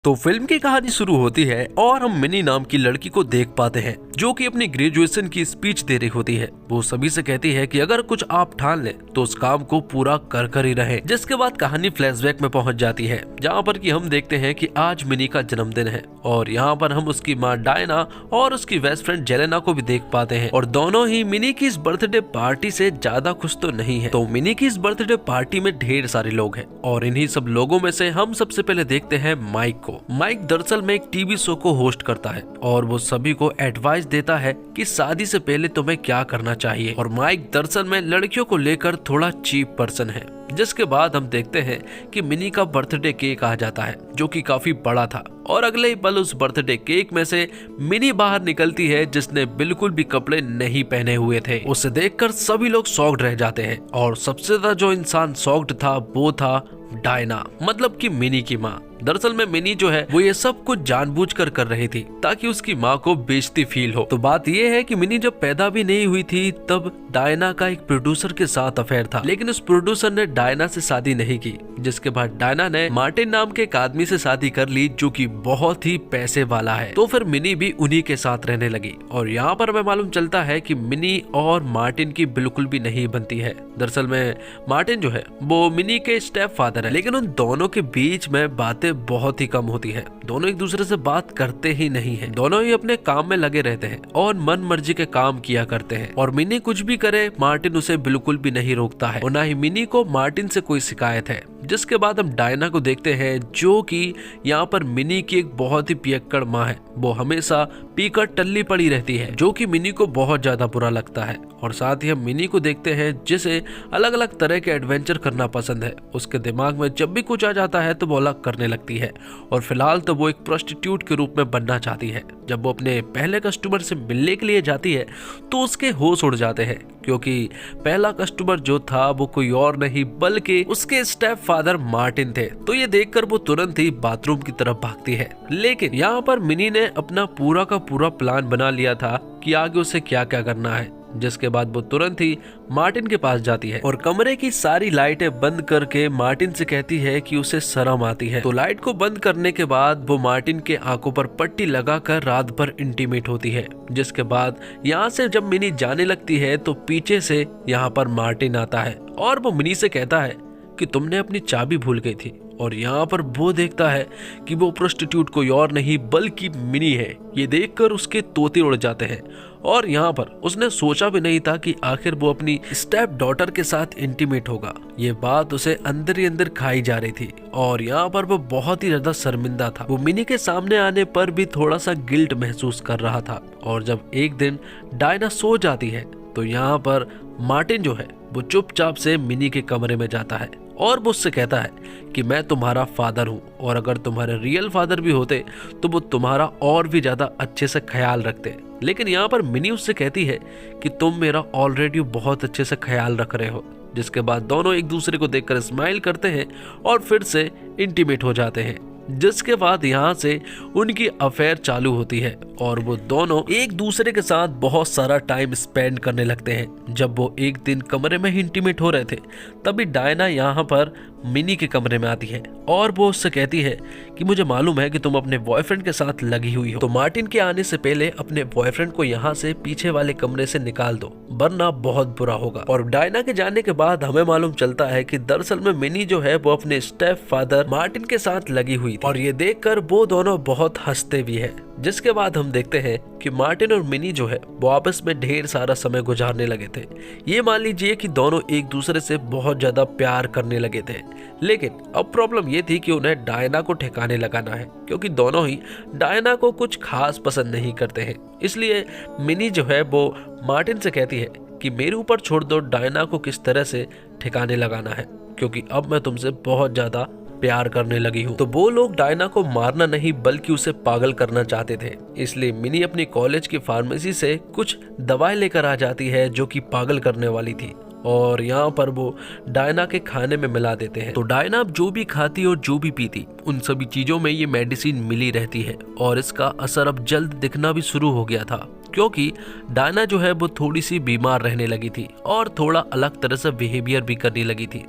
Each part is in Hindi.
तो फिल्म की कहानी शुरू होती है और हम मिनी नाम की लड़की को देख पाते हैं जो कि अपनी ग्रेजुएशन की स्पीच दे रही होती है। वो सभी से कहती है कि अगर कुछ आप ठान ले तो उस काम को पूरा कर ही रहे। जिसके बाद कहानी फ्लैशबैक में पहुंच जाती है जहां पर कि हम देखते हैं कि आज मिनी का जन्मदिन है और यहाँ पर हम उसकी माँ डायना और उसकी बेस्ट फ्रेंड जेलेना को भी देख पाते हैं और दोनों ही मिनी की इस बर्थडे पार्टी से ज्यादा खुश तो नहीं है। तो मिनी की इस बर्थडे पार्टी में ढेर सारे लोग हैं और इन्हीं सब लोगों में से हम सबसे पहले देखते हैं माइक को। माइक दरअसल में एक टीवी शो को होस्ट करता है और वो सभी को एडवाइस देता है कि शादी से पहले तुम्हें क्या करना चाहिए। और माइक दरअसल में लड़कियों को लेकर थोड़ा चीप पर्सन है। जिसके बाद हम देखते हैं कि मिनी का बर्थडे केक आ जाता है जो कि काफी बड़ा था और अगले ही पल उस बर्थडे केक में से मिनी बाहर निकलती है जिसने बिल्कुल भी कपड़े नहीं पहने हुए थे। उसे देखकर सभी लोग शॉक्ड रह जाते हैं और सबसे ज्यादा जो इंसान शॉक्ड था वो था डायना, मतलब कि मिनी की माँ। दरअसल में मिनी जो है वो ये सब कुछ जानबूझकर कर रही थी ताकि उसकी माँ को बेइज्जती फील हो। तो बात ये है कि मिनी जब पैदा भी नहीं हुई थी तब डायना का एक प्रोड्यूसर के साथ अफेयर था, लेकिन उस प्रोड्यूसर ने डायना से शादी नहीं की। जिसके बाद डायना ने मार्टिन नाम के एक आदमी से शादी कर ली जो कि बहुत ही पैसे वाला है। तो फिर मिनी भी उन्हीं के साथ रहने लगी और यहाँ पर हमें मालूम चलता है कि मिनी और मार्टिन की बिल्कुल भी नहीं बनती है। दरअसल में मार्टिन जो है वो मिनी के स्टेप फादर है, लेकिन उन दोनों के बीच में बातें बहुत ही कम होती है। दोनों एक दूसरे से बात करते ही नहीं है, दोनों ही अपने काम में लगे रहते हैं और मन मर्जी के काम किया करते हैं। और मिनी कुछ भी करे मार्टिन उसे बिल्कुल भी नहीं रोकता है और ना ही मिनी को मार्टिन से कोई शिकायत है। जिसके बाद हम डायना को देखते हैं जो कि यहाँ पर मिनी की एक बहुत ही पियक्कड़ माँ है। वो हमेशा पीकर टल्ली पड़ी रहती है जो कि मिनी को बहुत ज्यादा बुरा लगता है। और साथ ही हम मिनी को देखते हैं जिसे अलग अलग तरह के एडवेंचर करना पसंद है। उसके दिमाग में जब भी कुछ आ जाता है तो वो अलग करने लगती है और फिलहाल तो वो एक प्रोस्टिट्यूट के रूप में बनना चाहती है। जब वो अपने पहले कस्टमर से मिलने के लिए जाती है तो उसके होश उड़ जाते हैं क्योंकि पहला कस्टमर जो था वो कोई और नहीं बल्कि उसके स्टेप फादर मार्टिन थे। तो ये देखकर वो तुरंत ही बाथरूम की तरफ भागती है, लेकिन यहाँ पर मिनी ने अपना पूरा का पूरा प्लान बना लिया था कि आगे उसे क्या क्या करना है। जिसके बाद वो तुरंत ही मार्टिन के पास जाती है और कमरे की सारी लाइटें बंद करके मार्टिन से कहती है कि उसे शर्म आती है। तो लाइट को बंद करने के बाद वो मार्टिन के आंखों पर पट्टी लगाकर रात भर इंटीमेट होती है। जिसके बाद यहाँ से जब मिनी जाने लगती है तो पीछे से यहाँ पर मार्टिन आता है और वो मिनी से कहता है कि तुमने अपनी चाबी भूल गई थी। और यहाँ पर वो देखता है कि वो प्रोस्टिट्यूट कोई और नहीं बल्कि मिनी है। ये देखकर उसके तोते उड़ जाते हैं और यहाँ पर उसने सोचा भी नहीं था कि आखिर वो अपनी स्टेप डॉटर के साथ इंटीमेट होगा। ये बात उसे अंदर ही अंदर खाई जा रही थी और यहाँ पर वो बहुत ही ज्यादा शर्मिंदा था। वो मिनी के सामने आने पर भी थोड़ा सा गिल्ट महसूस कर रहा था। और जब एक दिन डायना सो जाती है तो यहाँ पर मार्टिन जो है वो चुपचाप से मिनी के कमरे में जाता है और वो उससे कहता है कि मैं तुम्हारा फादर हूँ और अगर तुम्हारे रियल फादर भी होते तो वो तुम्हारा और भी ज्यादा अच्छे से ख्याल रखते। लेकिन यहाँ पर मिनी उससे कहती है कि तुम मेरा ऑलरेडी बहुत अच्छे से ख्याल रख रहे हो। जिसके बाद दोनों एक दूसरे को देखकर स्माइल करते हैं और फिर से इंटीमेट हो जाते हैं। जिसके बाद यहाँ से उनकी अफेयर चालू होती है और वो दोनों एक दूसरे के साथ बहुत सारा टाइम स्पेंड करने लगते हैं। जब वो एक दिन कमरे में ही इंटीमेट हो रहे थे तभी डायना यहाँ पर मिनी के कमरे में आती है और वो उससे कहती है कि मुझे मालूम है कि तुम अपने बॉयफ्रेंड के साथ लगी हुई हो, तो मार्टिन के आने से पहले अपने बॉयफ्रेंड को यहाँ से पीछे वाले कमरे से निकाल दो वरना बहुत बुरा होगा। और डायना के जाने के बाद हमें मालूम चलता है कि दरअसल में मिनी जो है वो अपने स्टेप फादर मार्टिन के साथ लगी हुई थी और ये देखकर वो दोनों बहुत हंसते भी है। जिसके बाद हम देखते हैं कि मार्टिन और मिनी जो है वो आपस में ढेर सारा समय गुजारने लगे थे। ये मान लीजिए कि दोनों एक दूसरे से बहुत ज्यादा प्यार करने लगे थे, लेकिन अब प्रॉब्लम ये थी कि उन्हें डायना को ठिकाने लगाना है क्योंकि दोनों ही डायना को कुछ खास पसंद नहीं करते हैं। इसलिए मिनी जो है वो मार्टिन से कहती है कि मेरे ऊपर छोड़ दो डायना को किस तरह से ठिकाने लगाना है क्योंकि अब मैं तुमसे बहुत ज्यादा प्यार करने लगी हूँ। तो वो लोग डायना को मारना नहीं बल्कि उसे पागल करना चाहते थे। इसलिए मिनी अपनी कॉलेज की फार्मेसी से कुछ दवाई लेकर आ जाती है जो कि पागल करने वाली थी और यहाँ पर वो डायना के खाने में मिला देते हैं। तो डायना अब जो भी खाती और जो भी पीती उन सभी चीजों में ये मेडिसिन मिली रहती है और इसका असर अब जल्द दिखना भी शुरू हो गया था। क्योंकि डायना जो है वो थोड़ी सी बीमार रहने लगी थी और थोड़ा अलग तरह से बिहेवियर भी करने लगी थी।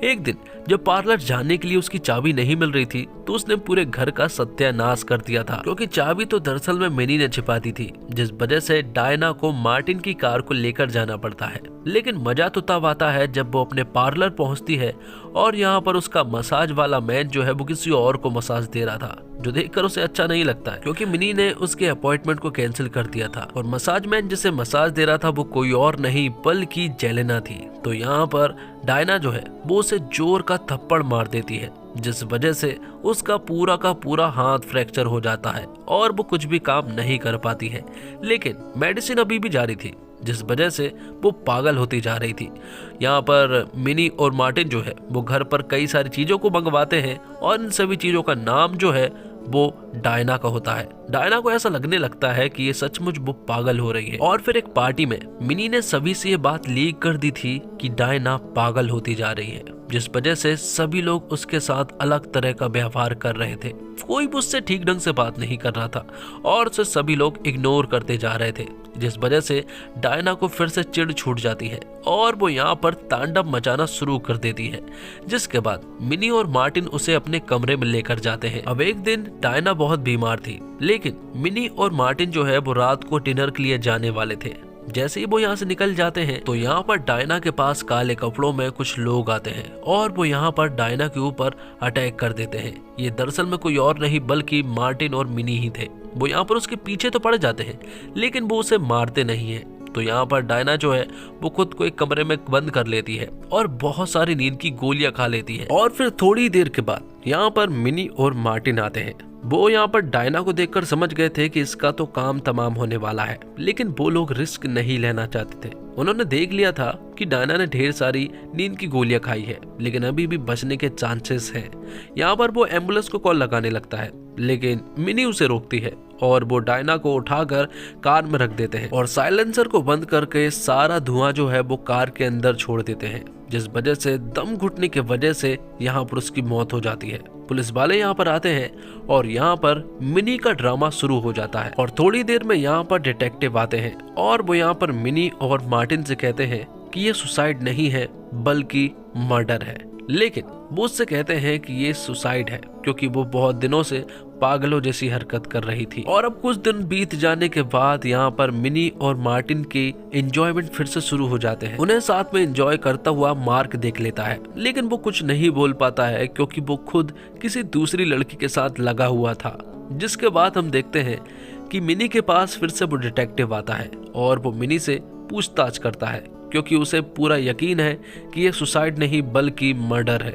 एक दिन जब पार्लर जाने के लिए उसकी चाबी नहीं मिल रही थी तो उसने पूरे घर का सत्यानाश कर दिया था, क्योंकि चाबी तो दरअसल में मिनी ने छिपा दी थी, जिस वजह से डायना को मार्टिन की कार को लेकर जाना पड़ता है। लेकिन मजा तो तब आता है जब वो अपने पार्लर पहुंचती है और यहाँ पर उसका मसाज वाला मैन जो है वो किसी और को मसाज दे रहा था, जो देखकर उसे अच्छा नहीं लगता है, क्योंकि मिनी ने उसके अपॉइंटमेंट को कैंसिल कर दिया था और मसाज मैन जिसे मसाज दे रहा था वो कोई और नहीं बल्कि जेलेना थी। तो यहाँ पर डायना जो है वो उसे जोर का थप्पड़ मार देती है, जिस वजह से उसका पूरा का पूरा हाथ फ्रैक्चर हो जाता है और वो कुछ भी काम नहीं कर पाती है। लेकिन मेडिसिन अभी भी जारी थी, जिस वजह से वो पागल होती जा रही थी। यहाँ पर मिनी और मार्टिन जो है वो घर पर कई सारी चीजों को मंगवाते हैं और इन सभी चीजों का नाम जो है वो डायना का होता है। डायना को ऐसा लगने लगता है कि ये सचमुच वो पागल हो रही है। और फिर एक पार्टी में मिनी ने सभी से ये बात लीक कर दी थी कि डायना पागल होती जा रही है, जिस वजह से सभी लोग उसके साथ अलग तरह का व्यवहार कर रहे थे। कोई भी उससे ठीक ढंग से बात नहीं कर रहा था और उसे सभी लोग इग्नोर करते जा रहे थे, जिस वजह से डायना को फिर से चिढ़ छूट जाती है और वो यहाँ पर तांडव मचाना शुरू कर देती है। जिसके बाद मिनी और मार्टिन उसे अपने कमरे में लेकर जाते हैं। अब एक दिन डायना बहुत बीमार थी, लेकिन मिनी और मार्टिन जो है वो रात को डिनर के लिए जाने वाले थे। जैसे ही वो यहाँ से निकल जाते हैं तो यहाँ पर डायना के पास काले कपड़ों में कुछ लोग आते हैं और वो यहाँ पर डायना के ऊपर अटैक कर देते हैं। ये दरअसल में कोई और नहीं बल्कि मार्टिन और मिनी ही थे। वो यहाँ पर उसके पीछे तो पड़ जाते हैं, लेकिन वो उसे मारते नहीं है। तो यहाँ पर डायना जो है वो खुद को एक कमरे में बंद कर लेती है और बहुत सारी नींद की गोलियां खा लेती है। और फिर थोड़ी देर के बाद यहाँ पर मिनी और मार्टिन आते हैं। वो यहाँ पर डायना को देखकर समझ गए थे कि इसका तो काम तमाम होने वाला है, लेकिन वो लोग रिस्क नहीं लेना चाहते थे। उन्होंने देख लिया था कि डायना ने ढेर सारी नींद की गोलियां खाई है, लेकिन अभी भी बचने के चांसेस हैं। यहाँ पर वो एम्बुलेंस को कॉल लगाने लगता है, लेकिन मिनी उसे रोकती है और वो डायना को उठाकर कार में रख देते हैं और साइलेंसर को बंद करके सारा धुआं जो है वो कार के अंदर छोड़ देते हैं, जिस वजह से दम घुटने की वजह से यहाँ पर उसकी मौत हो जाती है। पुलिस वाले यहाँ पर आते हैं और यहाँ पर मिनी का ड्रामा शुरू हो जाता है और थोड़ी देर में यहाँ पर डिटेक्टिव आते हैं और वो यहाँ पर मिनी और मार्टिन से कहते हैं कि ये सुसाइड नहीं है बल्कि मर्डर है। लेकिन वो उससे कहते हैं कि ये सुसाइड है क्योंकि वो बहुत दिनों से पागलों जैसी हरकत कर रही थी। और अब कुछ दिन बीत जाने के बाद यहाँ पर मिनी और मार्टिन के एंजॉयमेंट फिर से शुरू हो जाते हैं। उन्हें साथ में एंजॉय करता हुआ मार्क देख लेता है, लेकिन वो कुछ नहीं बोल पाता है क्योंकि वो खुद किसी दूसरी लड़की के साथ लगा हुआ था। जिसके बाद हम देखते हैं कि मिनी के पास फिर से वो डिटेक्टिव आता है और वो मिनी से पूछताछ करता है क्योंकि उसे पूरा यकीन है कि ये सुसाइड नहीं बल्कि मर्डर है।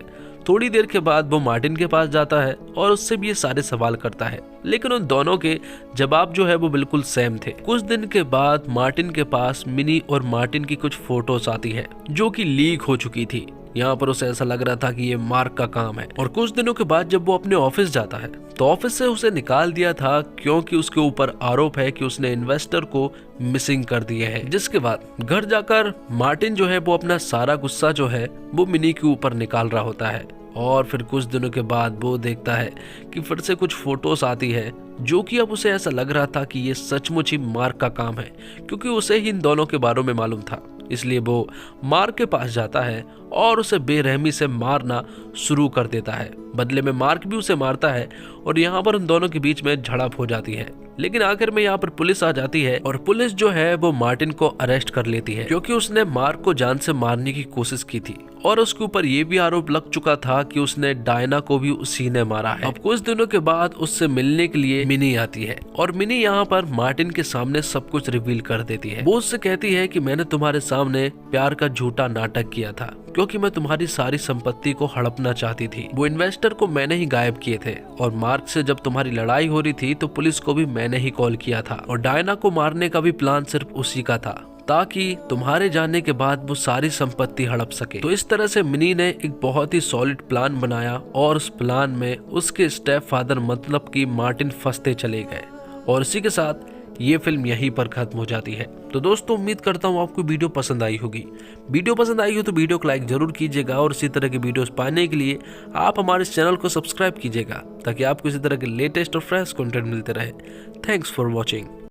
थोड़ी देर के बाद वो मार्टिन के पास जाता है और उससे भी ये सारे सवाल करता है, लेकिन उन दोनों के जवाब जो है वो बिल्कुल सेम थे। कुछ दिन के बाद मार्टिन के पास मिनी और मार्टिन की कुछ फोटोज आती है जो कि लीक हो चुकी थी। यहाँ पर उसे ऐसा लग रहा था कि ये मार्क का काम है। और कुछ दिनों के बाद जब वो अपने ऑफिस जाता है तो ऑफिस से उसे निकाल दिया था क्योंकि उसके ऊपर आरोप है कि उसने इन्वेस्टर को मिसिंग कर दिया है। जिसके बाद घर जाकर मार्टिन जो है वो अपना सारा गुस्सा जो है वो मिनी के ऊपर निकाल रहा होता है। और फिर कुछ दिनों के बाद वो देखता है कि फिर से कुछ फोटोज आती है जो कि अब उसे ऐसा लग रहा था कि ये सचमुच ही मार्क का काम है, क्योंकि उसे ही इन दोनों के बारे में मालूम था। इसलिए वो मार्क के पास जाता है और उसे बेरहमी से मारना शुरू कर देता है। बदले में मार्क भी उसे मारता है और यहाँ पर उन दोनों के बीच में झड़प हो जाती है। लेकिन आखिर में यहाँ पर पुलिस आ जाती है और पुलिस जो है वो मार्टिन को अरेस्ट कर लेती है क्योंकि उसने मार्क को जान से मारने की कोशिश की थी और उसके ऊपर ये भी आरोप लग चुका था कि उसने डायना को भी उसी ने मारा है। अब कुछ दिनों के बाद उससे मिलने के लिए मिनी आती है और मिनी यहाँ पर मार्टिन के सामने सब कुछ रिवील कर देती है। वो उससे कहती है कि मैंने तुम्हारे सामने प्यार का झूठा नाटक किया था क्योंकि मैं तुम्हारी सारी संपत्ति को हड़पना चाहती थी। वो इन्वेस्टर को मैंने ही गायब किए थे और मार्क से जब तुम्हारी लड़ाई हो रही थी तो पुलिस को भी मैंने ही कॉल किया था और डायना को मारने का भी प्लान सिर्फ उसी का था ताकि तुम्हारे जाने के बाद वो सारी संपत्ति हड़प सके। तो इस तरह से मिनी ने एक बहुत ही सॉलिड प्लान बनाया और उस प्लान में उसके स्टेप फादर मतलब कि मार्टिन फंसते चले गए और इसी के साथ ये फिल्म यहीं पर खत्म हो जाती है। तो दोस्तों उम्मीद करता हूँ आपको वीडियो पसंद आई होगी। वीडियो पसंद आई हो तो वीडियो को लाइक जरूर कीजिएगा और इसी तरह के वीडियोस पाने के लिए आप हमारे इस चैनल को सब्सक्राइब कीजिएगा ताकि आपको इसी तरह के लेटेस्ट और फ्रेश कंटेंट मिलते रहे। Thanks for watching.